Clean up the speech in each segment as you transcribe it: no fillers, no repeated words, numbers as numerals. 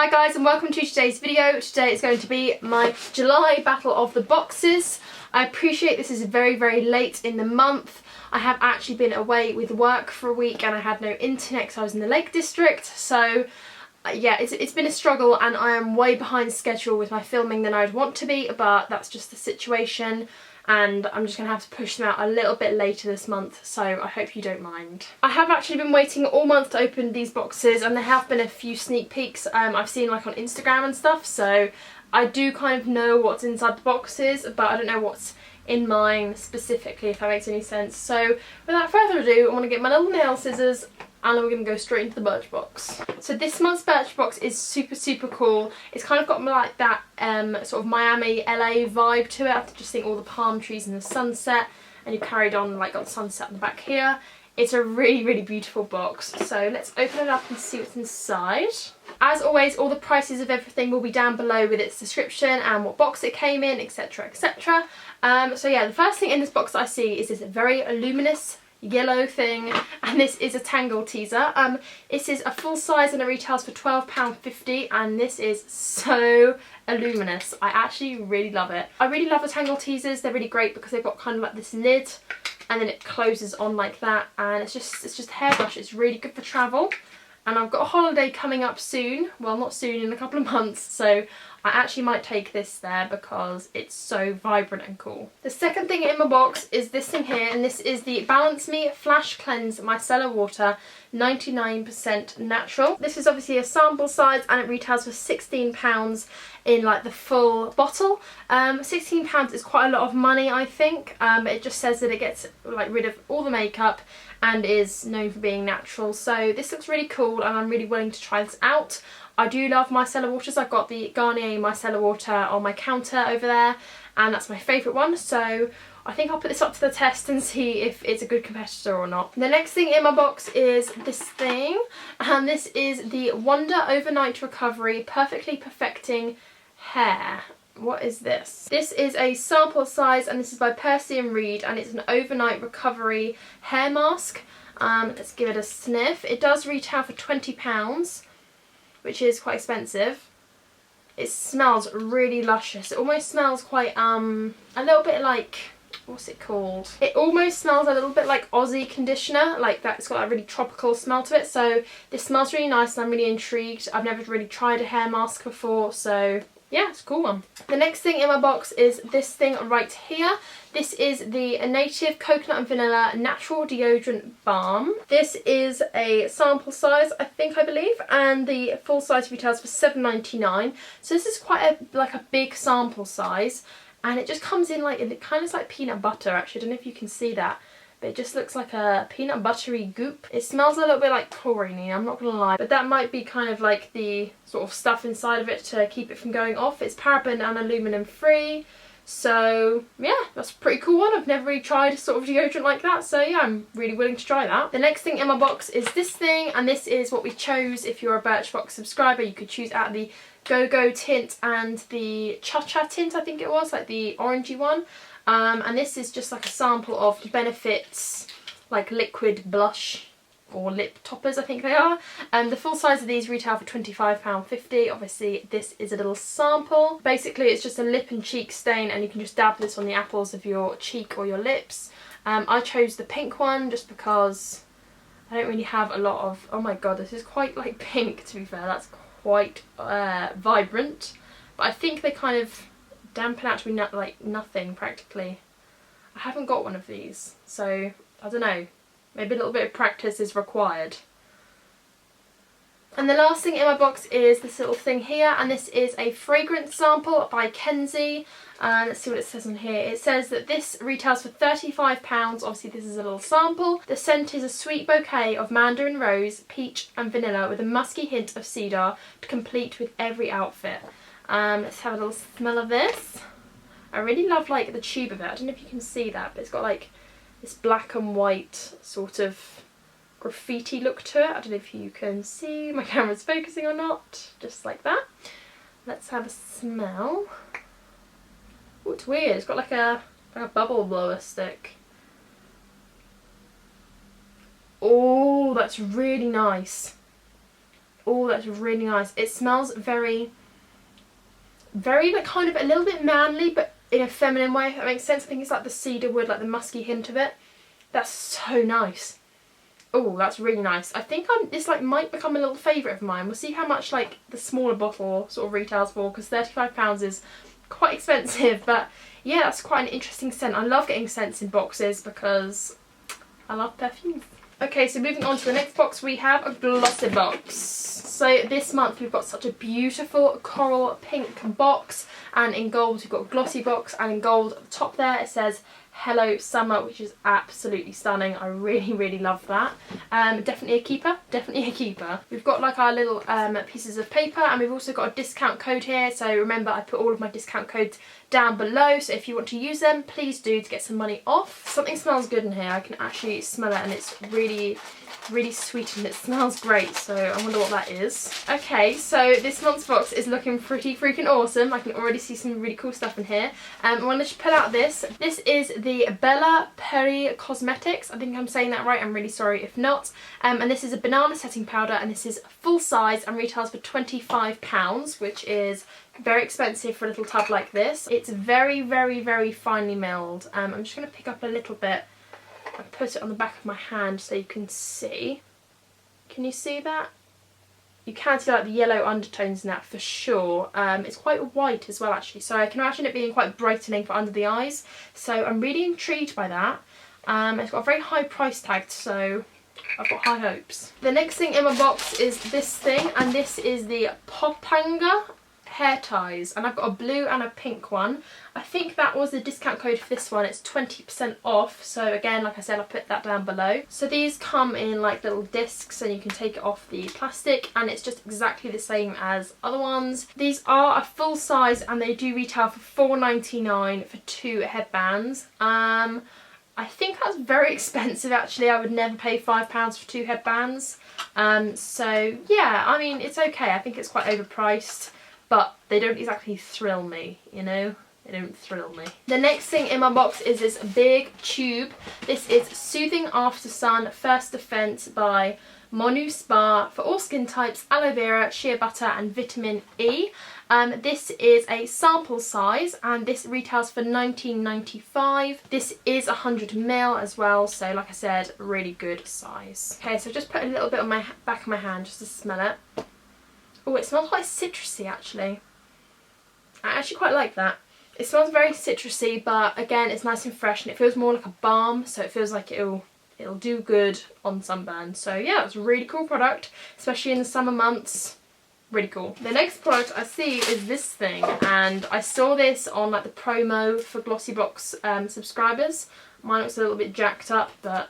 Hi guys and welcome to today's video. Today is going to be my July battle of the boxes. I appreciate this is very late in the month. I have actually been away with work for a week and I had no internet because I was in the Lake District. So yeah, it's been a struggle and I am way behind schedule with my filming than I'd want to be, but that's just the situation. And I'm just going to have to push them out a little bit later this month, so I hope you don't mind. I have actually been waiting all month to open these boxes and there have been a few sneak peeks I've seen like on Instagram and stuff, so I do kind of know what's inside the boxes, but I don't know what's in mine specifically, if that makes any sense. So without further ado, I want to get my little nail scissors and we're going to go straight into the Birchbox. So this month's Birchbox is super cool. It's kind of got like that sort of Miami, LA vibe to it. I just think all the palm trees and the sunset, and you carried on like got the sunset in the back here. It's a really beautiful box. So let's open it up and see what's inside. As always, all the prices of everything will be down below with its description and what box it came in, etc. So yeah, the first thing in this box that I see is this very luminous yellow thing, and this is a Tangle teaser. This is a full size and it retails for £12.50, and this is so luminous. I actually really love it. I really love the Tangle teasers. They're really great because they've got kind of like this lid and then it closes on like that, and it's just a hairbrush. It's really good for travel. And I've got a holiday coming up soon, well not soon, in a couple of months, so I actually might take this there because it's so vibrant and cool. The second thing in my box is this thing here, and this is the Balance Me Flash Cleanse Micellar Water 99% natural. This is obviously a sample size and it retails for £16 in like the full bottle. £16 is quite a lot of money, I think. It just says that it gets like rid of all the makeup and is known for being natural. So this looks really cool and I'm really willing to try this out. I do love micellar waters. I've got the Garnier micellar water on my counter over there and that's my favourite one. So I think I'll put this up to the test and see if it's a good competitor or not. The next thing in my box is this thing, and this is the Wonder Overnight Recovery Perfectly Perfecting Hair. What is this? This is a sample size and this is by Percy and Reed, and it's an overnight recovery hair mask. Let's give it a sniff. It does retail for £20, which is quite expensive. It smells really luscious. It almost smells quite a little bit like, what's it called? It almost smells a little bit like Aussie conditioner, like that. It's got a really tropical smell to it. So this smells really nice and I'm really intrigued. I've never really tried a hair mask before, so yeah, it's a cool one. The next thing in my box is this thing right here. This is the Native Coconut and Vanilla Natural Deodorant Balm. This is a sample size, I believe, and the full size retails for £7.99. So this is quite a big sample size, and it just comes in like, it kind of looks like peanut butter actually. I don't know if you can see that, but it just looks like a peanut buttery goop. It smells a little bit like chlorine, I'm not gonna lie, but that might be kind of like the sort of stuff inside of it to keep it from going off. It's paraben and aluminum free, so yeah, that's a pretty cool one. I've never really tried a sort of deodorant like that, so yeah, I'm really willing to try that. The next thing in my box is this thing, and this is what we chose. If you're a Birchbox subscriber, you could choose out the Go-Go tint and the Cha-Cha tint, I think it was, like the orangey one. And this is just like a sample of the Benefits like liquid blush or lip toppers, I think they are. The full size of these retail for £25.50. Obviously this is a little sample. Basically it's just a lip and cheek stain and you can just dab this on the apples of your cheek or your lips. I chose the pink one just because I don't really have a lot of, oh my god, this is quite like pink, to be fair. That's quite vibrant, but I think they kind of dampen out to be like nothing practically. I haven't got one of these, so I don't know, maybe a little bit of practice is required. And the last thing in my box is this little thing here, and this is a fragrance sample by Kensie. Let's see what it says on here. It says that this retails for £35. Obviously this is a little sample. The scent is a sweet bouquet of mandarin rose, peach and vanilla with a musky hint of cedar to complete with every outfit. Let's have a little smell of this. I really love like the tube of it. I don't know if you can see that, but it's got like this black and white sort of graffiti look to it. I don't know if you can see, my camera's focusing or not. Just like that. Let's have a smell. Oh, it's weird. It's got like a bubble blower stick. Oh, that's really nice. Oh, that's really nice. It smells very, very like kind of a little bit manly, but in a feminine way, if that makes sense. I think it's like the cedar wood, like the musky hint of it. That's so nice. Oh, that's really nice. I think this like might become a little favourite of mine. We'll see how much like the smaller bottle sort of retails for, because £35 is quite expensive. But yeah, that's quite an interesting scent. I love getting scents in boxes because I love perfumes. Okay, so moving on to the next box, we have a Glossybox. So this month we've got such a beautiful coral pink box, and in gold we've got Glossybox, and in gold at the top there it says Hello Summer, which is absolutely stunning. I really, really love that. Definitely a keeper, definitely a keeper. We've got like our little pieces of paper, and we've also got a discount code here. So remember, I put all of my discount codes down below, so if you want to use them, please do, to get some money off. Something smells good in here. I can actually smell it, and it's really, really sweet, and it smells great, so I wonder what that is. Okay, so this month's box is looking pretty freaking awesome. I can already see some really cool stuff in here. I want to pull out this. This is the Bellapierre Cosmetics. I think I'm saying that right. I'm really sorry if not. And this is a banana setting powder, and this is full size and retails for £25, which is very expensive for a little tub like this. It's very, very, very finely milled. I'm just going to pick up a little bit and put it on the back of my hand so you can see. Can you see that? You can see like the yellow undertones in that for sure. It's quite white as well actually, so I can imagine it being quite brightening for under the eyes. So I'm really intrigued by that. It's got a very high price tag, so I've got high hopes. The next thing in my box is this thing, and this is the Papanga hair ties, and I've got a blue and a pink one. I think that was the discount code for this one. It's 20% off, so again, like I said, I'll put that down below. So these come in like little discs, and you can take it off the plastic, and it's just exactly the same as other ones. These are a full size, and they do retail for £4.99 for 2 headbands. I think that's very expensive actually. I would never pay £5 for 2 headbands. So yeah, I mean, it's okay. I think it's quite overpriced, but they don't exactly thrill me, you know? They don't thrill me. The next thing in my box is this big tube. This is Soothing Aftersun First Defense by MONUspa for all skin types, aloe vera, shea butter and vitamin E. This is a sample size, and this retails for £19.95. This is 100ml as well, so like I said, really good size. Okay, so just put a little bit on my back of my hand just to smell it. Oh, it smells quite citrusy actually. I actually quite like that. It smells very citrusy, but again, it's nice and fresh, and it feels more like a balm, so it feels like it'll do good on sunburn. So yeah, it's a really cool product, especially in the summer months. Really cool. The next product I see is this thing, and I saw this on like the promo for Glossybox subscribers. Mine looks a little bit jacked up, but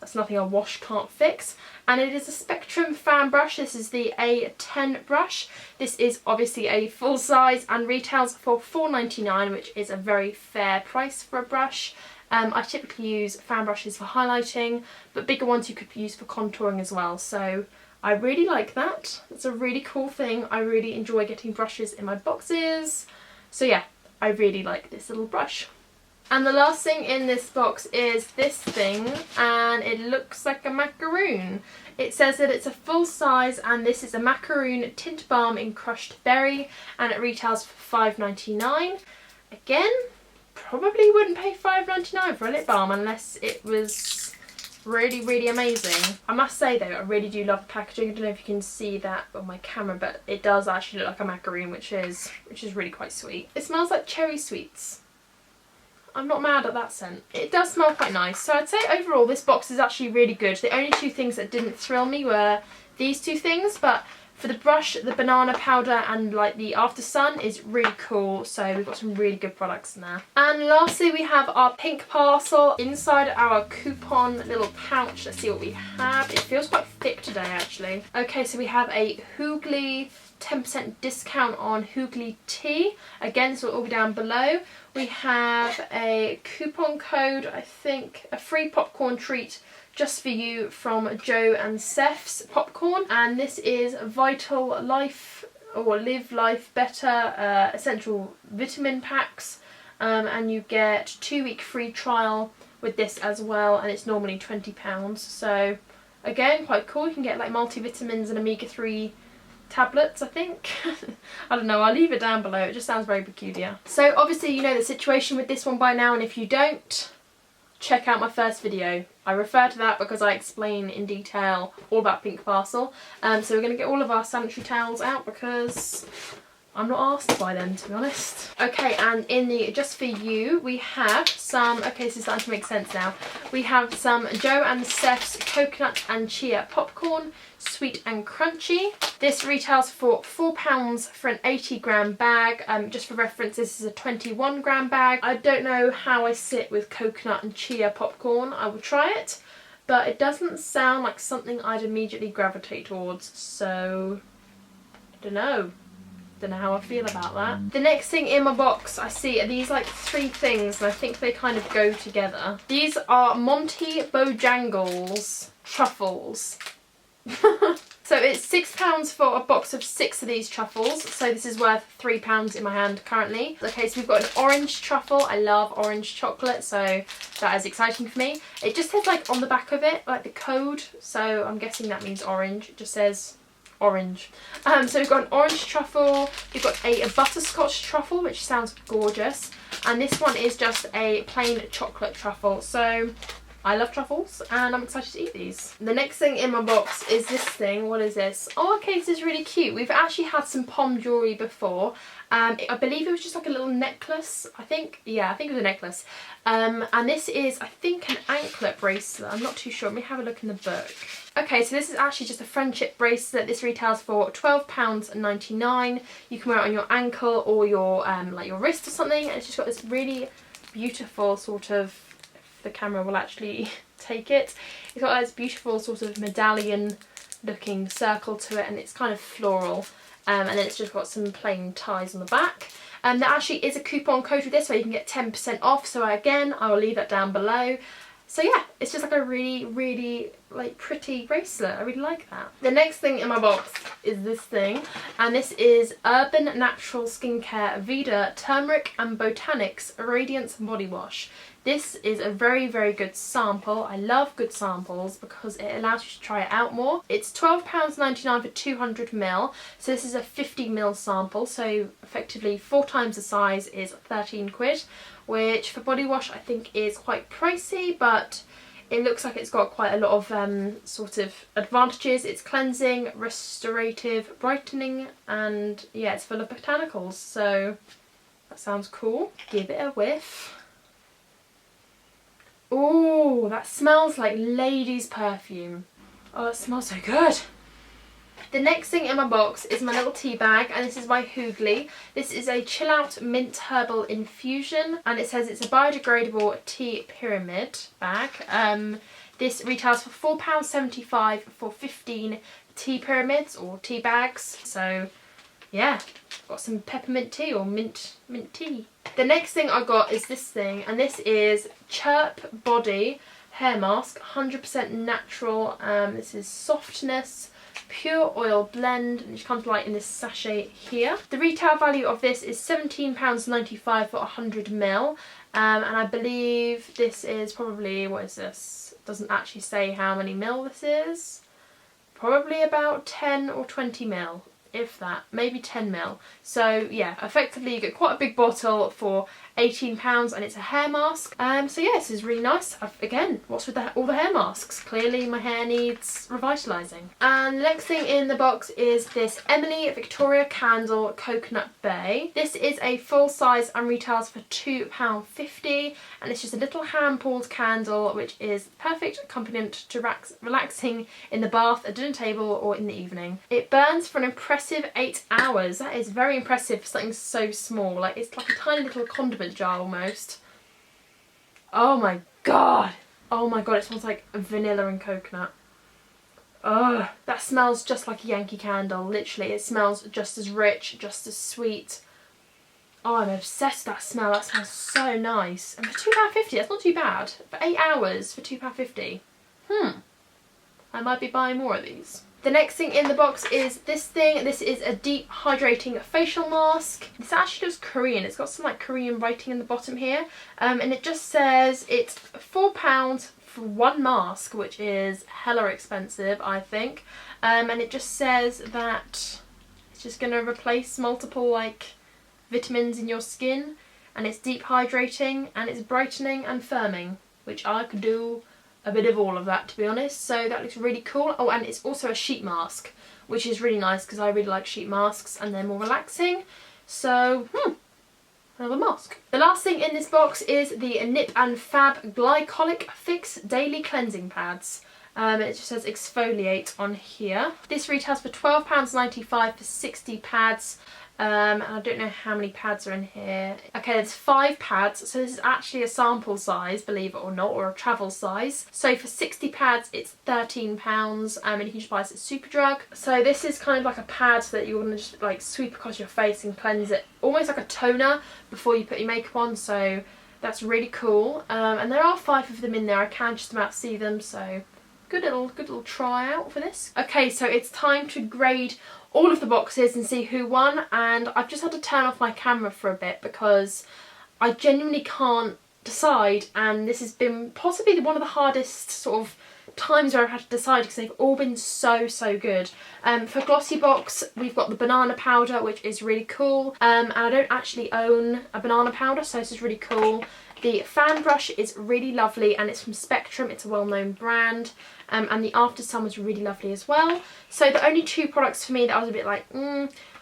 that's nothing a wash can't fix. And it is a Spectrum fan brush. This is the A10 brush. This is obviously a full size and retails for £4.99, which is a very fair price for a brush. I typically use fan brushes for highlighting, but bigger ones you could use for contouring as well. So I really like that. It's a really cool thing. I really enjoy getting brushes in my boxes. So yeah, I really like this little brush. And the last thing in this box is this thing, and it looks like a macaroon. It says that it's a full size, and this is a macaroon tint balm in crushed berry, and it retails for £5.99. Again, probably wouldn't pay £5.99 for a lip balm unless it was really, really amazing. I must say though, I really do love the packaging. I don't know if you can see that on my camera, but it does actually look like a macaroon, which is really quite sweet. It smells like cherry sweets. I'm not mad at that scent. It does smell quite nice. So I'd say overall this box is actually really good. The only two things that didn't thrill me were these two things, but for the brush, the banana powder and like the aftersun is really cool. So we've got some really good products in there. And lastly we have our PinkParcel inside our coupon little pouch. Let's see what we have. It feels quite thick today actually. Okay, so we have a Hoogly 10% discount on Hoogly tea. Again, this will all be down below. We have a coupon code, I think, a free popcorn treat just for you from Joe and Seth's popcorn, and this is Vital Life or Live Life Better essential vitamin packs, and you get 2-week free trial with this as well, and it's normally £20. So again, quite cool. You can get like multivitamins and omega-3 tablets, I think. I don't know, I'll leave it down below, it just sounds very peculiar. So obviously you know the situation with this one by now, and if you don't, check out my first video. I refer to that because I explain in detail all about PinkParcel. So we're going to get all of our sanitary towels out because I'm not asked by them, to be honest. Okay, and in the Just For You, we have some, okay, this is starting to make sense now. We have some Joe and Steph's coconut and chia popcorn, sweet and crunchy. This retails for £4 for an 80g bag. Just for reference, this is a 21g bag. I don't know how I sit with coconut and chia popcorn. I will try it, but it doesn't sound like something I'd immediately gravitate towards, so I don't know. Don't know how I feel about that. The next thing in my box I see are these like 3 things, and I think they kind of go together. These are Monty Bojangles truffles. So it's £6 for a box of 6 of these truffles, so this is worth £3 in my hand currently. Okay, so we've got an orange truffle. I love orange chocolate, so that is exciting for me. It just says like on the back of it, like the code, so I'm guessing that means orange. It just says orange. So we've got an orange truffle, we've got a butterscotch truffle, which sounds gorgeous, and this one is just a plain chocolate truffle. So I love truffles and I'm excited to eat these. The next thing in my box is this thing. What is this? Oh, okay, this is really cute. We've actually had some pom jewellery before. I believe it was just like a little necklace, I think. Yeah, I think it was a necklace. And this is, I think, an anklet bracelet. I'm not too sure. Let me have a look in the book. Okay, so this is actually just a friendship bracelet. This retails for £12.99. You can wear it on your ankle or your like your wrist or something. And it's just got this really beautiful sort of, if the camera will actually take it, it's got this beautiful sort of medallion looking circle to it, and it's kind of floral. And then it's just got some plain ties on the back. There actually is a coupon code with this where you can get 10% off. So again, I will leave that down below. So yeah, it's just like a really, really like pretty bracelet. I really like that. The next thing in my box is this thing, and this is Urban Natural Skincare Vida Turmeric and Botanics Radiance Body Wash. This is a very, very good sample. I love good samples because it allows you to try it out more. It's £12.99 for 200ml. So this is a 50ml sample. So effectively 4 times the size is 13 quid, which for body wash I think is quite pricey, but it looks like it's got quite a lot of sort of advantages. It's cleansing, restorative, brightening, and yeah, it's full of botanicals. So that sounds cool. Give it a whiff. Oh, that smells like ladies' perfume. Oh, it smells so good. The next thing in my box is my little tea bag, and this is by Hoogly. This is a Chill Out Mint Herbal Infusion, and it says it's a biodegradable tea pyramid bag. This retails for £4.75 for 15 tea pyramids or tea bags. So yeah, got some peppermint tea or mint tea. The next thing I got is this thing, and this is Chirp Body Hair Mask, 100% natural. This is softness, pure oil blend, and it comes like in this sachet here. The retail value of this is £17.95 for 100ml, and I believe this is probably, what is this? It doesn't actually say how many mil this is. Probably about 10 or 20ml. If that, maybe 10ml. So yeah, effectively you get quite a big bottle for £18, and it's a hair mask. So yeah, this is really nice. Again, what's with all the hair masks? Clearly my hair needs revitalising. And the next thing in the box is this Emily Victoria Candle Coconut Bay. This is a full size and retails for £2.50, and it's just a little hand pulled candle, which is perfect accompaniment to relaxing in the bath, a dinner table, or in the evening. It burns for an impressive 8 hours. That is very impressive for something so small. Like, it's like a tiny little condiment jar almost. Oh my god. Oh my god, it smells like vanilla and coconut. Ugh. That smells just like a Yankee Candle. Literally, it smells just as rich, just as sweet. Oh, I'm obsessed with that smell. That smells so nice. And for £2.50, that's not too bad. For 8 hours for £2.50. I might be buying more of these. The next thing in the box is this thing. This is a deep hydrating facial mask. This actually looks Korean. It's got some like Korean writing in the bottom here. And it just says it's £4 for one mask, which is hella expensive, I think. And it just says that It's just going to replace multiple like vitamins in your skin, and it's deep hydrating and it's brightening and firming, which I could do a bit of all of that, to be honest. So that looks really cool. Oh, and it's also a sheet mask, which is really nice because I really like sheet masks and they're more relaxing. So another mask. The last thing in this box is the Nip and Fab Glycolic Fix Daily Cleansing Pads. It just says exfoliate on here. This retails for £12.95 for 60 pads. And I don't know how many pads are in here. Okay, there's 5 pads, so this is actually a sample size, believe it or not, or a travel size. So for 60 pads, it's £13, and you can just buy this at Superdrug. So this is kind of like a pad that you want to just like sweep across your face and cleanse it, almost like a toner before you put your makeup on. So that's really cool. And there are 5 of them in there. I can just about see them, so good little try out for this. Okay, so it's time to grade all of the boxes and see who won, and I've just had to turn off my camera for a bit because I genuinely can't decide, and this has been possibly one of the hardest sort of times where I've had to decide because they've all been so good. For Glossybox, we've got the banana powder, which is really cool, and I don't actually own a banana powder, so this is really cool. The fan brush is really lovely and it's from Spectrum, it's a well-known brand, and the aftersun was really lovely as well. So the only 2 products for me that I was a bit like,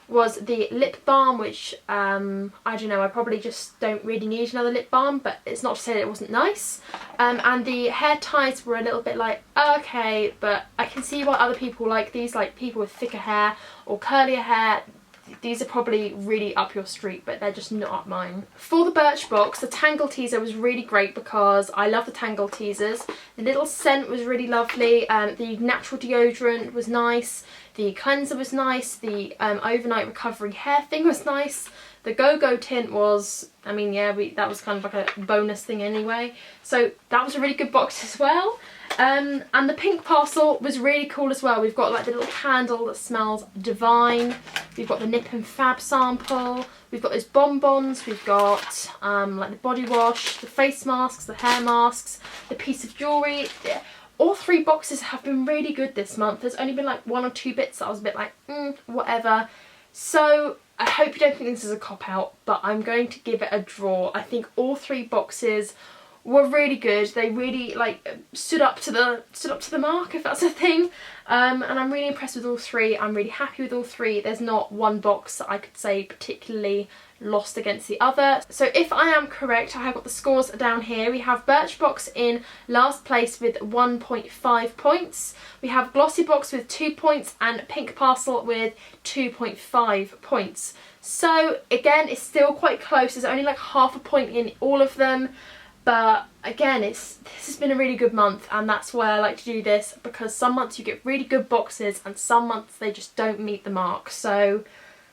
was the lip balm, which I don't know, I probably just don't really need another lip balm, but it's not to say that it wasn't nice. And the hair ties were a little bit like, okay, but I can see why other people like these, like people with thicker hair or curlier hair. These are probably really up your street, but they're just not up mine. For the Birchbox, the Tangle Teezer was really great because I love the Tangle Teezers. The little scent was really lovely, the natural deodorant was nice, the cleanser was nice, the overnight recovery hair thing was nice. The Go-Go tint was, I mean, yeah, that was kind of like a bonus thing anyway. So that was a really good box as well. And the PinkParcel was really cool as well. We've got like the little candle that smells divine. We've got the Nip and Fab sample. We've got those bonbons. We've got like the body wash, the face masks, the hair masks, the piece of jewellery. All 3 boxes have been really good this month. There's only been like 1 or 2 bits that I was a bit like, whatever. So I hope you don't think this is a cop-out, but I'm going to give it a draw. I think all 3 boxes were really good. They really like stood up to the mark, if that's a thing. And I'm really impressed with all 3. I'm really happy with all 3. There's not one box that I could say particularly lost against the other. So if I am correct, I have got the scores down here. We have Birchbox in last place with 1.5 points. We have Glossybox with 2 points and PinkParcel with 2.5 points. So again, it's still quite close. There's only like half a point in all of them. But again, this has been a really good month, and that's why I like to do this, because some months you get really good boxes and some months they just don't meet the mark. So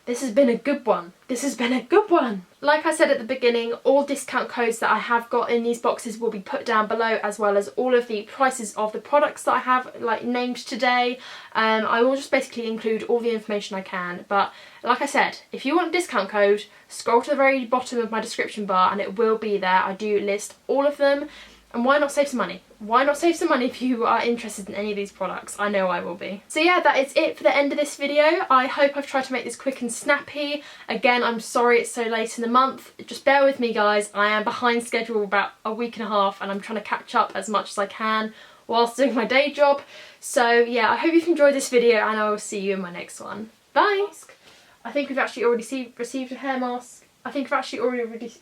this has been a good one. This has been a good one. Like I said at the beginning, all discount codes that I have got in these boxes will be put down below, as well as all of the prices of the products that I have like named today. I will just basically include all the information I can. But like I said, if you want a discount code, scroll to the very bottom of my description bar and it will be there. I do list all of them. And why not save some money? Why not save some money if you are interested in any of these products? I know I will be. So yeah, that is it for the end of this video. I hope I've tried to make this quick and snappy. Again, I'm sorry it's so late in the month. Just bear with me, guys. I am behind schedule about a week and a half and I'm trying to catch up as much as I can whilst doing my day job. So yeah, I hope you've enjoyed this video and I will see you in my next one. Bye! I think we've actually already received a hair mask. I think I've actually already